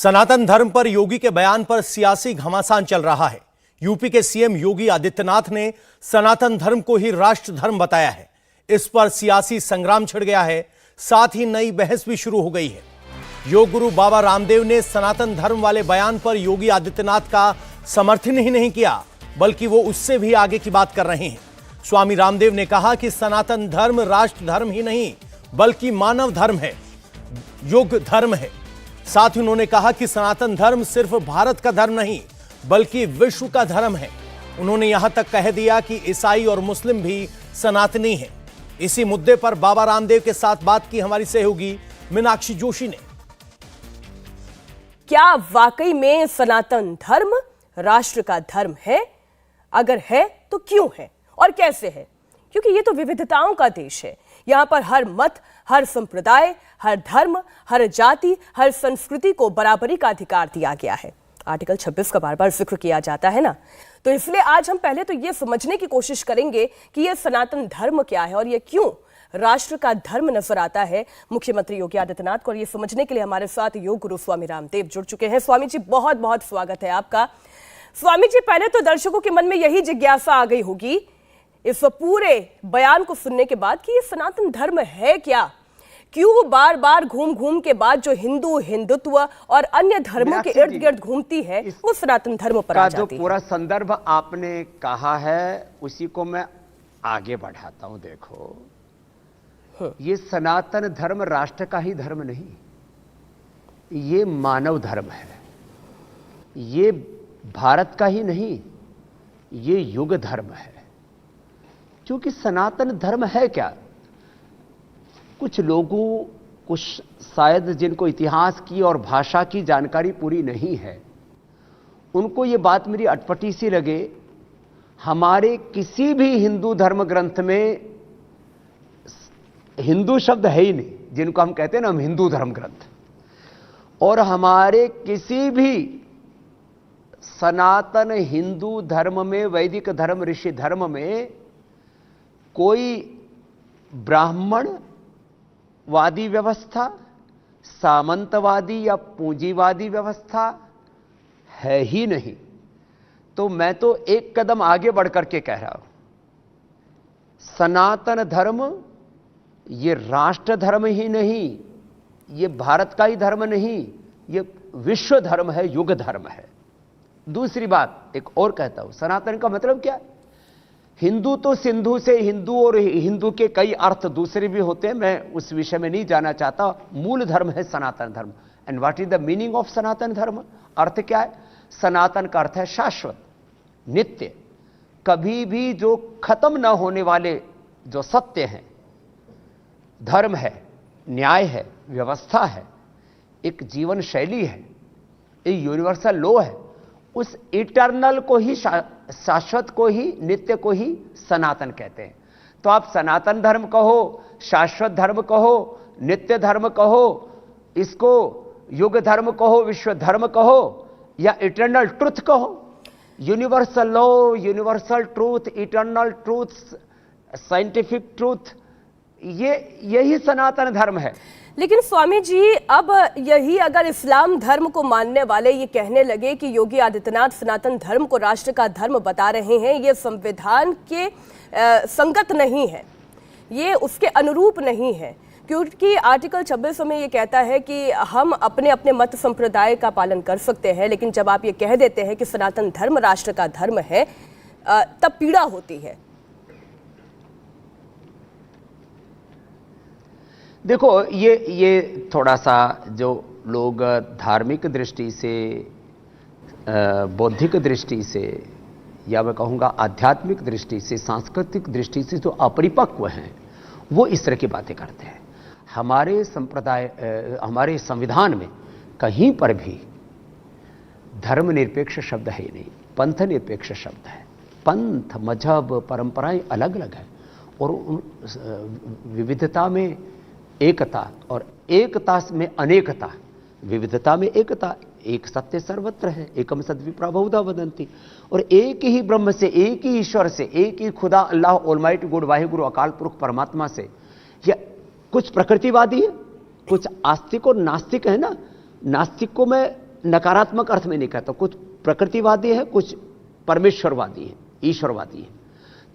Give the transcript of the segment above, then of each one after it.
सनातन धर्म पर योगी के बयान पर सियासी घमासान चल रहा है। यूपी के सीएम योगी आदित्यनाथ ने सनातन धर्म को ही राष्ट्र धर्म बताया है। इस पर सियासी संग्राम छिड़ गया है, साथ ही नई बहस भी शुरू हो गई है। योग गुरु बाबा रामदेव ने सनातन धर्म वाले बयान पर योगी आदित्यनाथ का समर्थन ही नहीं किया, बल्कि वो उससे भी आगे की बात कर रहे हैं। स्वामी रामदेव ने कहा कि सनातन धर्म राष्ट्र धर्म ही नहीं, बल्कि मानव धर्म है, युग धर्म है। साथ ही उन्होंने कहा कि सनातन धर्म सिर्फ भारत का धर्म नहीं, बल्कि विश्व का धर्म है। उन्होंने यहां तक कह दिया कि ईसाई और मुस्लिम भी सनातनी हैं। इसी मुद्दे पर बाबा रामदेव के साथ बात की हमारी सहयोगी मीनाक्षी जोशी ने। क्या वाकई में सनातन धर्म राष्ट्र का धर्म है? अगर है तो क्यों है और कैसे है? क्योंकि ये तो विविधताओं का देश है। यहां पर हर मत, हर संप्रदाय, हर धर्म, हर जाति, हर संस्कृति को बराबरी का अधिकार दिया गया है। आर्टिकल 26 का बार बार जिक्र किया जाता है ना, तो इसलिए आज हम पहले तो ये समझने की कोशिश करेंगे कि ये सनातन धर्म क्या है और ये क्यों राष्ट्र का धर्म नजर आता है मुख्यमंत्री योगी आदित्यनाथ को। और ये समझने के लिए हमारे साथ योग गुरु स्वामी रामदेव जुड़ चुके हैं। स्वामी जी, बहुत बहुत स्वागत है आपका। स्वामी जी, पहले तो दर्शकों के मन में यही जिज्ञासा आ गई होगी इस पूरे बयान को सुनने के बाद कि ये सनातन धर्म है क्या? क्यों बार बार घूम घूम के बाद जो हिंदुत्व और अन्य धर्मों के इर्द गिर्द घूमती है वो सनातन धर्म पर आ जाती है। जो पूरा संदर्भ आपने कहा है उसी को मैं आगे बढ़ाता हूं। देखो, ये सनातन धर्म राष्ट्र का ही धर्म नहीं, ये मानव धर्म है। ये भारत का ही नहीं, ये युग धर्म है। क्योंकि सनातन धर्म है क्या? कुछ लोगों, कुछ शायद जिनको इतिहास की और भाषा की जानकारी पूरी नहीं है, उनको ये बात मेरी अटपटी सी लगे। हमारे किसी भी हिंदू धर्म ग्रंथ में हिंदू शब्द है ही नहीं, जिनको हम कहते हैं ना हम हिंदू धर्म ग्रंथ, और हमारे किसी भी सनातन हिंदू धर्म में, वैदिक धर्म, ऋषि धर्म में कोई ब्राह्मणवादी व्यवस्था, सामंतवादी या पूंजीवादी व्यवस्था है ही नहीं। तो मैं तो एक कदम आगे बढ़कर के कह रहा हूं, सनातन धर्म ये राष्ट्र धर्म ही नहीं, ये भारत का ही धर्म नहीं, ये विश्व धर्म है, युग धर्म है। दूसरी बात एक और कहता हूं, सनातन का मतलब क्या है? हिंदू तो सिंधु से हिंदू, और हिंदू के कई अर्थ दूसरे भी होते हैं, मैं उस विषय में नहीं जाना चाहता। मूल धर्म है Sanatan Dharma. And what is the meaning of Sanatan Dharma? अर्थ क्या है? सनातन का अर्थ है शाश्वत, नित्य, कभी भी जो खत्म ना होने वाले जो सत्य हैं, धर्म है, न्याय है, व्यवस्था है, एक जीवन शैली है, एक यूनिवर्सल लॉ है। उस इटर्नल को ही, शाश्वत को ही, नित्य को ही सनातन कहते हैं। तो आप सनातन धर्म कहो, शाश्वत धर्म कहो, नित्य धर्म कहो, इसको युग धर्म कहो, विश्व धर्म कहो, या इटर्नल ट्रुथ कहो, universal law, universal truth, eternal truth, scientific truth, यही सनातन धर्म है। लेकिन स्वामी जी, अब यही अगर इस्लाम धर्म को मानने वाले ये कहने लगे कि योगी आदित्यनाथ सनातन धर्म को राष्ट्र का धर्म बता रहे हैं, ये संविधान के संगत नहीं है, ये उसके अनुरूप नहीं है, क्योंकि आर्टिकल 26 में ये कहता है कि हम अपने अपने मत संप्रदाय का पालन कर सकते हैं। लेकिन जब आप ये कह देते हैं कि सनातन धर्म राष्ट्र का धर्म है, तब पीड़ा होती है। देखो, ये थोड़ा सा जो लोग धार्मिक दृष्टि से, बौद्धिक दृष्टि से, या मैं कहूँगा आध्यात्मिक दृष्टि से, सांस्कृतिक दृष्टि से जो अपरिपक्व हैं, वो इस तरह की बातें करते हैं। हमारे संप्रदाय, हमारे संविधान में कहीं पर भी धर्मनिरपेक्ष शब्द है ही नहीं, पंथ निरपेक्ष शब्द है। पंथ, मजहब, परंपराएं अलग अलग हैं, और विविधता में एकता, और एकता में अनेकता, विविधता में एकता। एक सत्य सर्वत्र है, एकम सद्विप्रा बहुधा वदन्ति। और एक ही ब्रह्म से, एक ही ईश्वर से, एक ही खुदा अल्लाह ऑलमाइटी गॉड वाहिगुरु अकाल पुरुष परमात्मा से, या कुछ प्रकृतिवादी है, कुछ आस्तिक और नास्तिक है ना। नास्तिक को मैं नकारात्मक अर्थ में नहीं कहता, कुछ प्रकृतिवादी है, कुछ परमेश्वरवादी है, ईश्वरवादी है,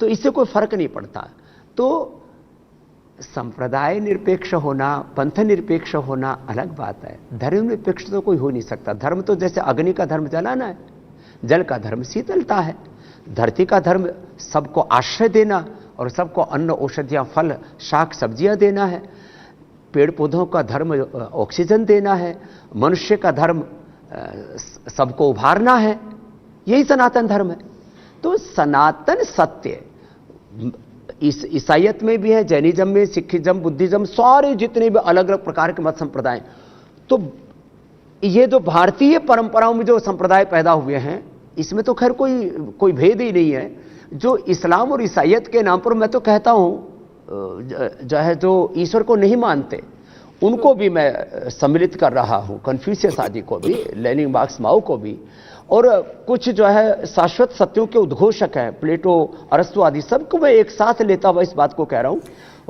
तो इससे कोई फर्क नहीं पड़ता। तो संप्रदाय निरपेक्ष होना, पंथ निरपेक्ष होना अलग बात है, धर्म निरपेक्ष तो कोई हो नहीं सकता। धर्म तो जैसे अग्नि का धर्म जलाना है, जल का धर्म शीतलता है, धरती का धर्म सबको आश्रय देना और सबको अन्न, औषधियां, फल, शाक सब्जियां देना है, पेड़ पौधों का धर्म ऑक्सीजन देना है, मनुष्य का धर्म सबको उभारना है, यही सनातन धर्म है। तो सनातन सत्य ईसाइयत में भी है, जैनिज्म में, सिखिज्म, बुद्धिज्म, सारे जितने भी अलग अलग प्रकार के मत संप्रदाय, तो ये जो भारतीय परंपराओं में जो संप्रदाय पैदा हुए हैं, इसमें तो खैर कोई भेद ही नहीं है। जो इस्लाम और ईसाइयत के नाम पर मैं तो कहता हूं जो ईश्वर को नहीं मानते उनको भी मैं सम्मिलित कर रहा हूं, कन्फ्यूशियस आदि को भी, लेनिन, मार्क्स, माओ को भी, और कुछ जो है शाश्वत सत्यों के उद्घोषक हैं, प्लेटो, अरस्तु आदि, सबको मैं एक साथ लेता हुआ इस बात को कह रहा हूं।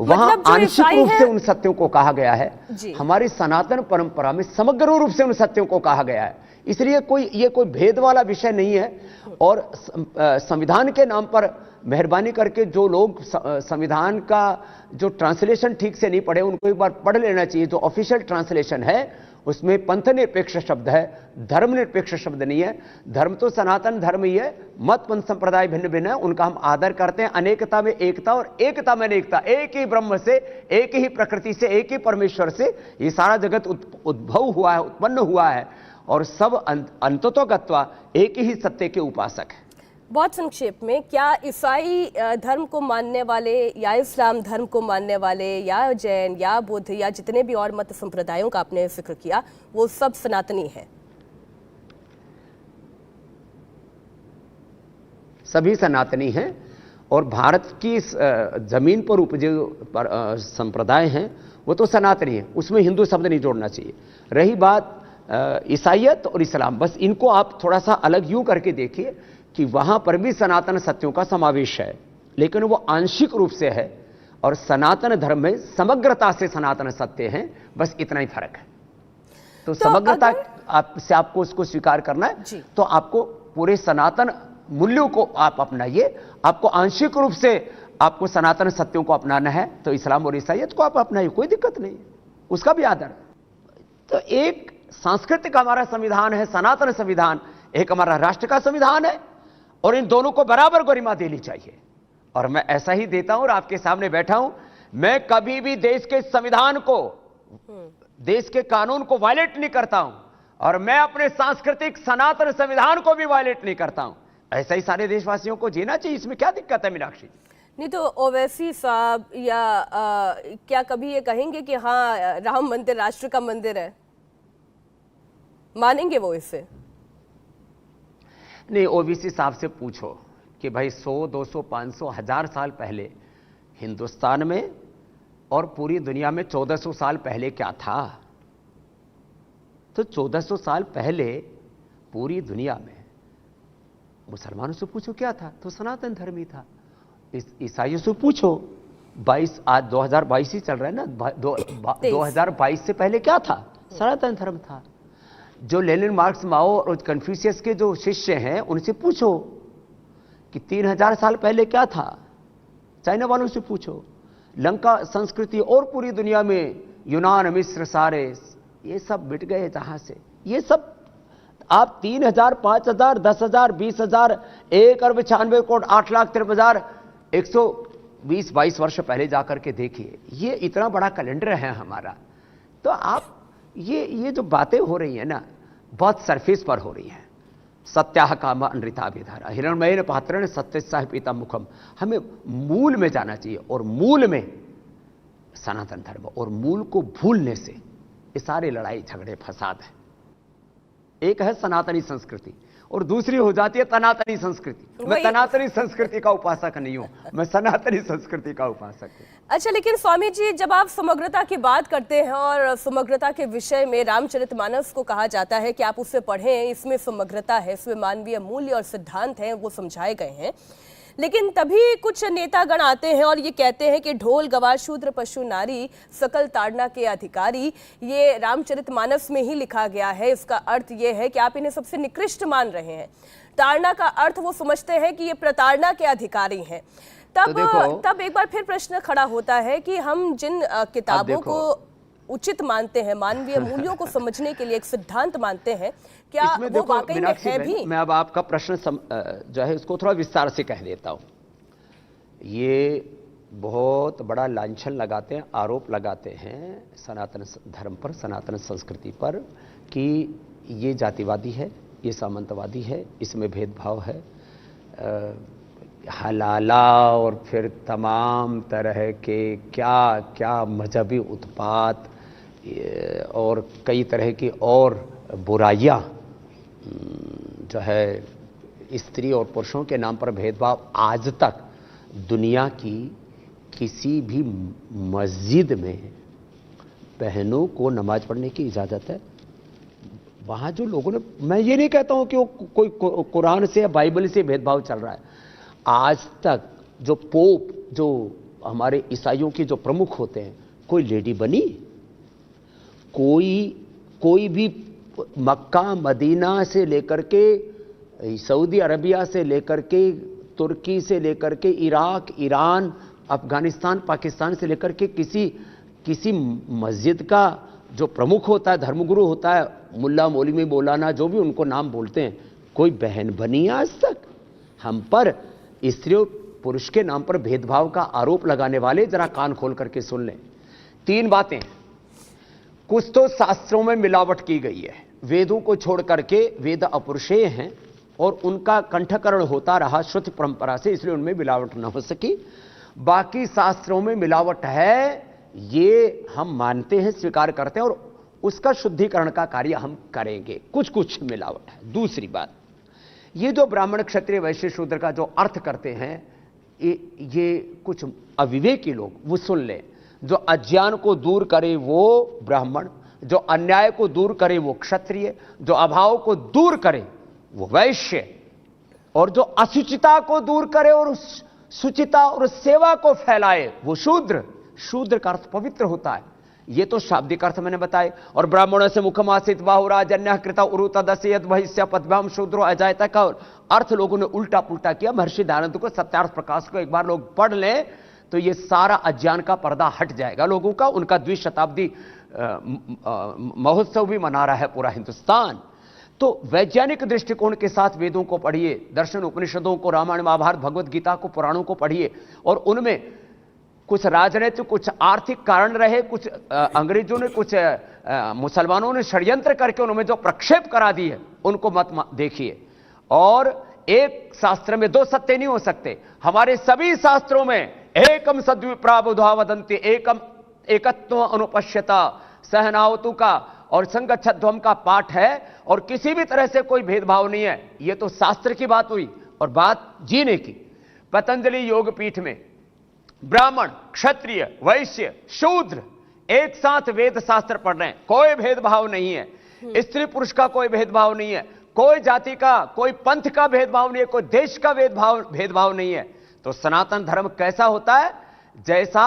वहां आंशिक रूप से उन सत्यों को कहा गया है, हमारी सनातन परंपरा में समग्र रूप से उन सत्यों को कहा गया है। इसलिए ये कोई भेद वाला विषय नहीं है। और संविधान के नाम पर मेहरबानी करके जो लोग संविधान का जो ट्रांसलेशन ठीक से नहीं पढ़े, उनको एक बार पढ़ लेना चाहिए। जो ऑफिशियल ट्रांसलेशन है उसमें पंथ निरपेक्ष शब्द है, धर्म निरपेक्ष शब्द नहीं है। धर्म तो सनातन धर्म ही है, मत पंथ संप्रदाय भिन्न भिन्न है, उनका हम आदर करते हैं। अनेकता में एकता और एकता में अनेकता, एक ही ब्रह्म से, एक ही प्रकृति से, एक ही परमेश्वर से ये सारा जगत उद्भव हुआ है, उत्पन्न हुआ है, और सब अंततो गत्वा एक ही सत्य के उपासक है। बहुत संक्षेप में, क्या ईसाई धर्म को मानने वाले या इस्लाम धर्म को मानने वाले या जैन या बुद्ध या जितने भी और मत संप्रदायों का आपने जिक्र किया, वो सब सनातनी है? सभी सनातनी हैं, और भारत की जमीन पर उपजे संप्रदाय हैं वो तो सनातनी है, उसमें हिंदू शब्द नहीं जोड़ना चाहिए। रही बात ईसाइयत और इस्लाम, बस इनको आप थोड़ा सा अलग यूं करके देखिए कि वहां पर भी सनातन सत्यों का समावेश है, लेकिन वो आंशिक रूप से है, और सनातन धर्म में समग्रता से सनातन सत्य हैं, बस इतना ही फर्क है। तो समग्रता से आपको उसको स्वीकार करना है, तो आपको पूरे सनातन मूल्यों को आप अपनाइए। आपको आंशिक रूप से आपको सनातन सत्यों को अपनाना है तो इस्लाम और ईसाइयत को आप अपनाइए, कोई दिक्कत नहीं, उसका भी आदर। तो एक सांस्कृतिक हमारा संविधान है, सनातन संविधान, एक हमारा राष्ट्र का संविधान है, और इन दोनों को बराबर गरिमा देनी चाहिए। और मैं ऐसा ही देता हूं और आपके सामने बैठा हूं। मैं कभी भी देश के संविधान को, देश के कानून को वायलेट नहीं करता हूं, और मैं अपने सांस्कृतिक सनातन संविधान को भी वायलेट नहीं करता हूं। ऐसा ही सारे देशवासियों को जीना चाहिए, इसमें क्या दिक्कत है मीनाक्षी? नहीं तो ओवैसी साहब या क्या कभी ये कहेंगे कि हाँ राम मंदिर राष्ट्र का मंदिर है? मानेंगे वो इसे? नहीं, ओबीसी साहब से पूछो कि भाई 100, 200, 500, 1000 साल पहले हिंदुस्तान में और पूरी दुनिया में 1400 साल पहले क्या था? तो 1400 साल पहले पूरी दुनिया में मुसलमानों से पूछो क्या था, तो सनातन धर्म ही था। ईसाइयों से पूछो, 22 आज 2022 ही चल रहा है ना, 2022 से पहले क्या था? सनातन धर्म था। जो लेनिन, मार्क्स, माओ और कन्फ्यूशियस के जो शिष्य हैं उनसे पूछो कि 3000 साल पहले क्या था। चाइना वालों से पूछो, लंका संस्कृति और पूरी दुनिया में यूनान, मिस्र, सारे ये सब मिट गए जहां से। ये सब आप 3000, 5000, 10,000, 20,000, 1 अरब 96 करोड़ 8,53,120-22 वर्ष पहले जाकर के देखिए। ये इतना बड़ा कैलेंडर है हमारा। तो आप ये जो बातें हो रही है ना, बहुत सरफेस पर हो रही है। सत्याह काम अनृताभिधारा हिरण्मयेन पात्रेण सत्यस्याह पीता मुखम। हमें मूल में जाना चाहिए, और मूल में सनातन धर्म, और मूल को भूलने से ये सारे लड़ाई झगड़े फसाद है। एक है सनातनी संस्कृति और दूसरी हो जाती है तनातनी संस्कृति। मैं तनातनी संस्कृति का उपासक नहीं हूं, मैं सनातनी संस्कृति का उपासक हूं। अच्छा, लेकिन स्वामी जी, जब आप समग्रता की बात करते हैं और समग्रता के विषय में रामचरितमानस को कहा जाता है कि आप उसे पढ़ें, इसमें समग्रता है, इसमें मानवीय मूल्य और सिद्धांत हैं, वो समझाए गए हैं, लेकिन तभी कुछ नेतागण आते हैं और ये कहते हैं कि ढोल गवार शूद्र पशु नारी सकल ताड़ना के अधिकारी। ये रामचरितमानस में ही लिखा गया है। इसका अर्थ ये है कि आप इन्हें सबसे निकृष्ट मान रहे हैं। ताड़ना का अर्थ वो समझते हैं कि ये प्रताड़ना के अधिकारी हैं। तब एक बार फिर प्रश्न खड़ा होता है कि हम जिन किताबों को उचित मानते हैं, मानवीय मूल्यों को समझने के लिए एक सिद्धांत मानते हैं, क्या वो वाकई में है भी? मैं अब आपका प्रश्न जो है उसको थोड़ा विस्तार से कह देता हूं। ये बहुत बड़ा लांछन लगाते हैं, आरोप लगाते हैं सनातन धर्म पर, सनातन संस्कृति पर, कि ये जातिवादी है, ये सामंतवादी है, इसमें भेदभाव है, हलाला और फिर तमाम तरह के क्या क्या मजहबी उत्पात और कई तरह की और बुराइयां जो है स्त्री और पुरुषों के नाम पर भेदभाव आज तक दुनिया की किसी भी मस्जिद में बहनों को नमाज पढ़ने की इजाज़त है। वहाँ जो लोगों ने, मैं ये नहीं कहता हूँ कि वो कोई कुरान से या बाइबल से भेदभाव चल रहा है। आज तक जो पोप, जो हमारे ईसाइयों के जो प्रमुख होते हैं, कोई लेडी बनी? कोई भी मक्का मदीना से लेकर के सऊदी अरबिया से लेकर के तुर्की से लेकर के इराक, ईरान, अफगानिस्तान, पाकिस्तान से लेकर के किसी मस्जिद का जो प्रमुख होता है, धर्मगुरु होता है, मुल्ला मौलवी मौलाना जो भी उनको नाम बोलते हैं, कोई बहन बनी आज तक? हम पर स्त्री और पुरुष के नाम पर भेदभाव का आरोप लगाने वाले जरा कान खोल करके सुन लें। 3 बातें। कुछ तो शास्त्रों में मिलावट की गई है, वेदों को छोड़ करके वेद अपरुषेय हैं और उनका कंठकरण होता रहा श्रुति परंपरा से, इसलिए उनमें मिलावट न हो सकी। बाकी शास्त्रों में मिलावट है, ये हम मानते हैं, स्वीकार करते हैं और उसका शुद्धिकरण का कार्य हम करेंगे। कुछ मिलावट है। दूसरी बात, ये जो ब्राह्मण क्षत्रिय वैश्य शूद्र का जो अर्थ करते हैं, ये कुछ अविवेकी लोग, वो सुन लें। जो अज्ञान को दूर करे वो ब्राह्मण, जो अन्याय को दूर करे वो क्षत्रिय, जो अभाव को दूर करे वो वैश्य, और जो असुचिता को दूर करे और सुचिता और सेवा को फैलाए वो शूद्र। शूद्र का अर्थ पवित्र होता है। ये तो शाब्दिक अर्थ मैंने बताए। और ब्राह्मणों से मुखमासित बाहुराजन्य कृता उरुतदस्य यद वहिष्य पद्भ्याम शूद्रो अजायता का अर्थ लोगों ने उल्टा पुल्टा किया। महर्षि दयानंद को, सत्यार्थ प्रकाश को एक बार लोग पढ़ लें तो ये सारा अज्ञान का पर्दा हट जाएगा लोगों का। उनका 2 शताब्दी महोत्सव भी मना रहा है पूरा हिंदुस्तान। तो वैज्ञानिक दृष्टिकोण के साथ वेदों को पढ़िए, दर्शन उपनिषदों को, रामायण महाभारत भगवत गीता को, पुराणों को पढ़िए, और उनमें कुछ राजनीतिक, कुछ आर्थिक कारण रहे, कुछ अंग्रेजों ने, कुछ मुसलमानों ने षड्यंत्र करके उनमें जो प्रक्षेप करा दी है उनको मत देखिए। और एक शास्त्र में 2 सत्य नहीं हो सकते। हमारे सभी शास्त्रों में एकम सद्विप्रा बुधा वदन्ति, एकम एकत्व अनुपश्यता सहनावतु का और संगच्छध्वम का पाठ है, और किसी भी तरह से कोई भेदभाव नहीं है। यह तो शास्त्र की बात हुई। और बात जीने की, पतंजलि योग पीठ में ब्राह्मण, क्षत्रिय, वैश्य, शूद्र एक साथ वेद शास्त्र पढ़ रहे हैं, कोई भेदभाव नहीं है। स्त्री पुरुष का कोई भेदभाव नहीं है, कोई जाति का, कोई पंथ का भेदभाव नहीं है, कोई देश का भेदभाव नहीं है। तो सनातन धर्म कैसा होता है? जैसा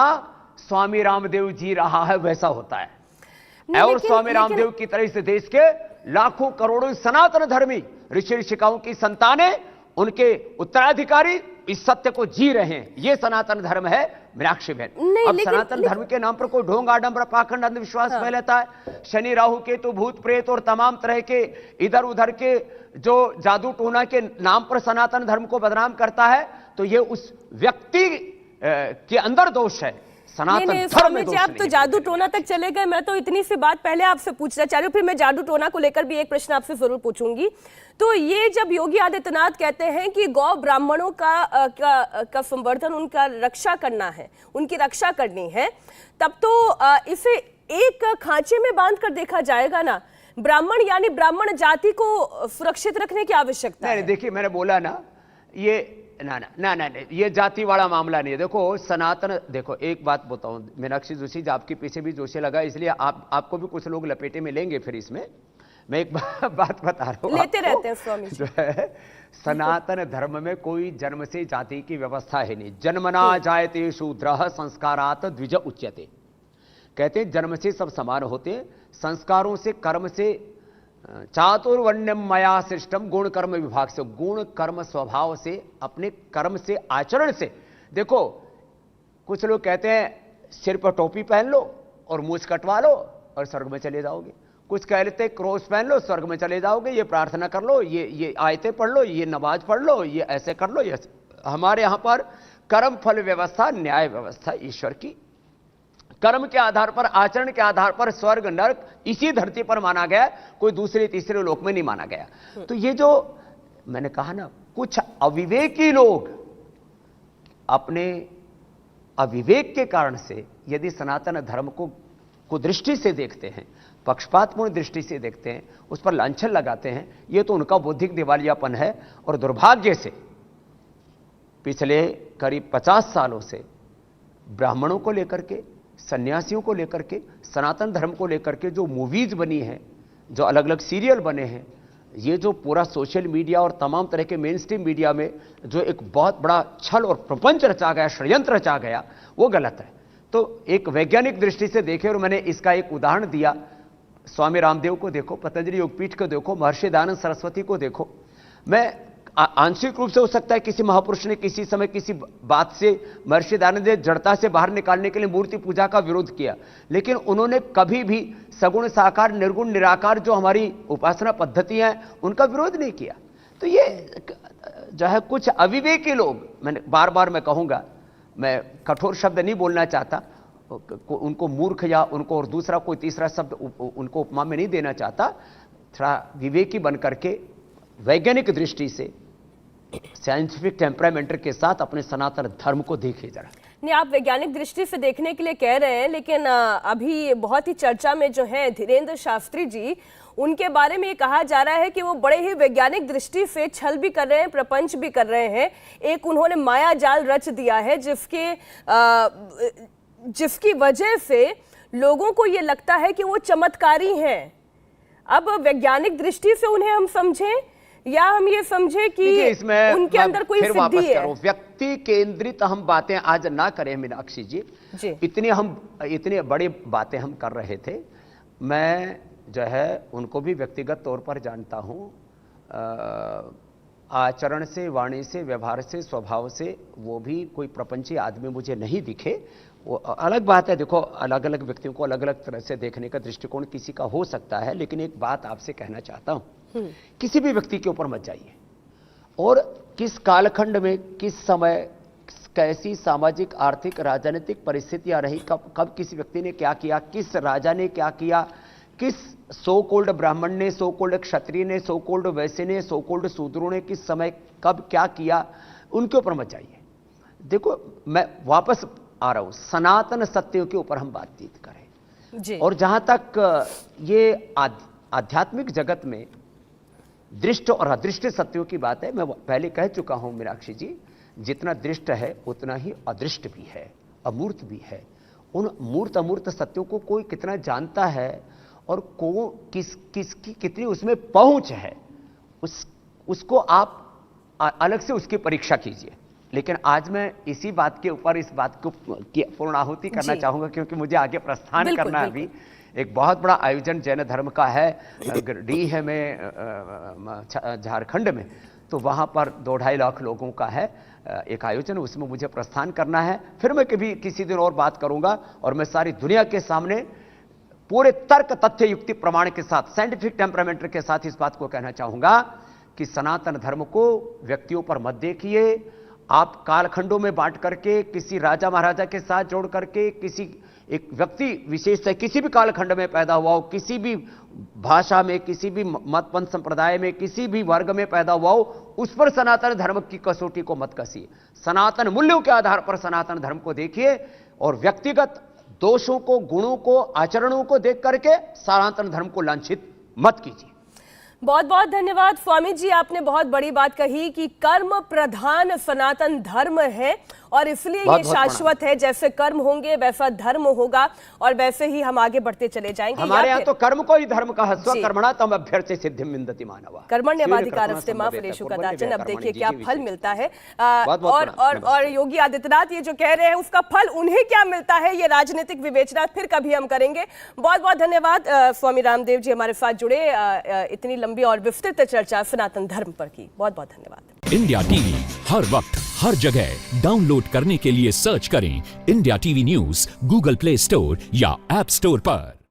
स्वामी रामदेव जी रहा है वैसा होता है। और स्वामी रामदेव की तरह इस देश के लाखों करोड़ों सनातन धर्मी ऋषि ऋषिकाओं की संतानें, उनके उत्तराधिकारी इस सत्य को जी रहे हैं। ये सनातन धर्म है मीनाक्षी बहन। अब सनातन धर्म के नाम पर कोई ढोंग, आडंबर, पाखंड, अंधविश्वास फैलाता है। शनि, राहु, केतु, भूत प्रेत और तमाम तरह के इधर उधर के जो जादू टोना के नाम पर सनातन धर्म को बदनाम करता है, तो ये उस व्यक्ति के अंदर दोष है। सनातन धर्म में दोष नहीं। आप तो जादू टोना तक चले गए। मैं तो इतनी सी बात पहले आपसे पूछना चाह रही हूँ, फिर मैं जादू टोना को लेकर भी एक प्रश्न आपसे जरूर पूछूंगी। तो ये जब योगी आदित्यनाथ कहते हैं कि गौ ब्राह्मणों का संवर्धन, उनका रक्षा करना है, उनकी रक्षा करनी है, तब तो इसे एक खांचे में बांध कर देखा जाएगा ना। ब्राह्मण यानी ब्राह्मण जाति को सुरक्षित रखने की आवश्यकता है। देखिए, मैंने बोला ना, ये ना, ये जाति वाला मामला नहीं है। देखो सनातन, देखो एक बात बताऊं मीनाक्षी जोशी, आपके पीछे भी जोशी लगा, इसलिए आपको भी कुछ लोग लपेटे में लेंगे फिर इसमें। मैं एक बात बता रहा हूं, लेते रहते हैं स्वामी जी। जो है सनातन धर्म में कोई जन्म से जाति की व्यवस्था है नहीं। जन्मना जायते शूद्रः संस्कारात् द्विज उच्यते। कहते हैं जन्म से सब समान होते हैं, संस्कारों से, कर्म से। चातुर्वर्ण्यम मया सृष्टम, गुण कर्म विभाग से, गुण कर्म स्वभाव से, अपने कर्म से, आचरण से। देखो कुछ लोग कहते हैं सिर पर टोपी पहन लो और मूछ कटवा लो और स्वर्ग में चले जाओगे। कुछ कह लेते क्रॉस पहन लो स्वर्ग में चले जाओगे, ये प्रार्थना कर लो, ये आयतें पढ़ लो, ये नमाज पढ़ लो, ये ऐसे कर लो, ये। हमारे यहां पर कर्म फल व्यवस्था, न्याय व्यवस्था ईश्वर की, कर्म के आधार पर, आचरण के आधार पर स्वर्ग नरक इसी धरती पर माना गया, कोई दूसरे तीसरे लोक में नहीं माना गया। तो ये जो मैंने कहा ना, कुछ अविवेकी लोग अपने अविवेक के कारण से यदि सनातन धर्म को कुदृष्टि से देखते हैं, पक्षपातपूर्ण दृष्टि से देखते हैं, उस पर लांछन लगाते हैं, ये तो उनका बौद्धिक दिवालियापन है। और दुर्भाग्य से पिछले करीब 50 सालों से ब्राह्मणों को लेकर के, सन्यासियों को लेकर के, सनातन धर्म को लेकर के जो मूवीज बनी हैं, जो अलग अलग सीरियल बने हैं, ये जो पूरा सोशल मीडिया और तमाम तरह के मेन स्ट्रीम मीडिया में जो एक बहुत बड़ा छल और प्रपंच रचा गया, षड्यंत्र रचा गया, वो गलत है। तो एक वैज्ञानिक दृष्टि से देखें, और मैंने इसका एक उदाहरण दिया, स्वामी रामदेव को देखो, पतंजलि योगपीठ को देखो, महर्षि दयानंद सरस्वती को देखो। मैं आंशिक रूप से हो सकता है किसी महापुरुष ने किसी समय किसी बात से महर्षि दयानंद ने जड़ता से बाहर निकालने के लिए मूर्ति पूजा का विरोध किया, लेकिन उन्होंने कभी भी सगुण साकार निर्गुण निराकार जो हमारी उपासना पद्धतियां हैं उनका विरोध नहीं किया। तो ये जो है कुछ अविवेकी लोग, मैंने बार बार मैं कहूंगा, मैं कठोर शब्द नहीं बोलना चाहता, उनको मूर्ख या उनको और दूसरा कोई तीसरा शब्द उनको उपमा में नहीं देना चाहता। थोड़ा विवेकी बन करके वैज्ञानिक दृष्टि से, साइंटिफिक टेम्परामेंट के साथ अपने सनातन धर्म को देखिए जरा। नहीं, आप वैज्ञानिक दृष्टि से देखने के लिए कह रहे हैं, लेकिन अभी बहुत ही चर्चा में जो है धीरेन्द्र शास्त्री जी, उनके बारे में ये कहा जा रहा है कि वो बड़े ही वैज्ञानिक दृष्टि से छल भी कर रहे हैं, प्रपंच भी कर रहे हैं। एक उन्होंने माया जाल रच दिया है जिसकी वजह से लोगों को ये लगता है कि वो चमत्कारी हैं। अब वैज्ञानिक दृष्टि से उन्हें हम समझें या हम ये समझे कि इसमें उनके अंदर कोई सिद्धि है? व्यक्ति केंद्रित हम बातें आज ना करें मीनाक्षी जी। इतनी बड़ी बातें हम कर रहे थे। मैं जो है उनको भी व्यक्तिगत तौर पर जानता हूं, आचरण से, वाणी से, व्यवहार से, स्वभाव से वो भी कोई प्रपंची आदमी मुझे नहीं दिखे। वो अलग बात है, देखो अलग अलग व्यक्तियों को अलग अलग तरह से देखने का दृष्टिकोण किसी का हो सकता है, लेकिन एक बात आपसे कहना चाहता हूं, किसी भी व्यक्ति के ऊपर मत जाइए। और किस कालखंड में, किस समय, कैसी सामाजिक, आर्थिक, राजनीतिक परिस्थितियां रही, कब किसी व्यक्ति ने क्या किया, किस राजा ने क्या किया, किस सो कोल्ड ब्राह्मण ने, सो कोल्ड क्षत्रिय ने, सो कोल्ड वैश्य ने, सो कोल्ड शूद्रों ने किस समय कब क्या किया, उनके ऊपर मत जाइए। देखो मैं वापस आ रहा हूं, सनातन सत्यों के ऊपर हम बातचीत करें जी। और जहां तक ये आध्यात्मिक जगत में दृष्ट और अदृष्ट सत्यों की बात है, मैं पहले कह चुका हूं मीनाक्षी जी, जितना दृष्ट है उतना ही अदृष्ट भी है, अमूर्त भी है। उन मूर्त अमूर्त सत्यों को कोई कितना जानता है और किसकी कितनी उसमें पहुंच है, उसको आप अलग से उसकी परीक्षा कीजिए। लेकिन आज मैं इसी बात के ऊपर, इस बात को पूर्णाहुति करना चाहूंगा, क्योंकि मुझे आगे प्रस्थान करना है। अभी एक बहुत बड़ा आयोजन जैन धर्म का है डीह में, झारखंड में, तो वहां पर 2-2.5 लाख लोगों का है एक आयोजन, उसमें मुझे प्रस्थान करना है। फिर मैं कभी किसी दिन और बात करूंगा और मैं सारी दुनिया के सामने पूरे तर्क, तथ्य, युक्ति, प्रमाण के साथ, साइंटिफिक टेम्परामेंट के साथ इस बात को कहना चाहूंगा कि सनातन धर्म को व्यक्तियों पर मत देखिए। आप कालखंडों में बांट करके, किसी राजा महाराजा के साथ जोड़ करके, किसी एक व्यक्ति विशेष से किसी भी कालखंड में पैदा हुआ हो, किसी भी भाषा में, किसी भी मत पंथ संप्रदाय में, किसी भी वर्ग में पैदा हुआ हो, उस पर सनातन धर्म की कसौटी को मत कसिए। सनातन मूल्यों के आधार पर सनातन धर्म को देखिए और व्यक्तिगत दोषों को, गुणों को, आचरणों को देख करके सनातन धर्म को लांछित मत कीजिए। बहुत बहुत धन्यवाद स्वामी जी, आपने बहुत बड़ी बात कही कि कर्म प्रधान सनातन धर्म है और इसलिए बहुत ये बहुत शाश्वत है, जैसे कर्म होंगे वैसा धर्म होगा और वैसे ही हम आगे बढ़ते चले जाएंगे। हमारे यहाँ तो कर्म को ही धर्म का जी। कर्मणा तम अभ्यर्थे सिद्धिम विन्दति मानवा। कर्मण्यवाधिकारस्ते मा फलेषु कदाचन। अब देखिए क्या फल मिलता है। और योगी आदित्यनाथ ये जो कह रहे हैं उसका फल उन्हें क्या मिलता है, ये राजनीतिक विवेचना फिर कभी हम करेंगे। बहुत बहुत धन्यवाद स्वामी रामदेव जी हमारे साथ जुड़े, इतनी लंबी और विस्तृत चर्चा सनातन धर्म पर की। बहुत बहुत धन्यवाद। इंडिया टीवी हर वक्त हर जगह डाउनलोड करने के लिए सर्च करें India TV news Google play store या ऐप स्टोर पर।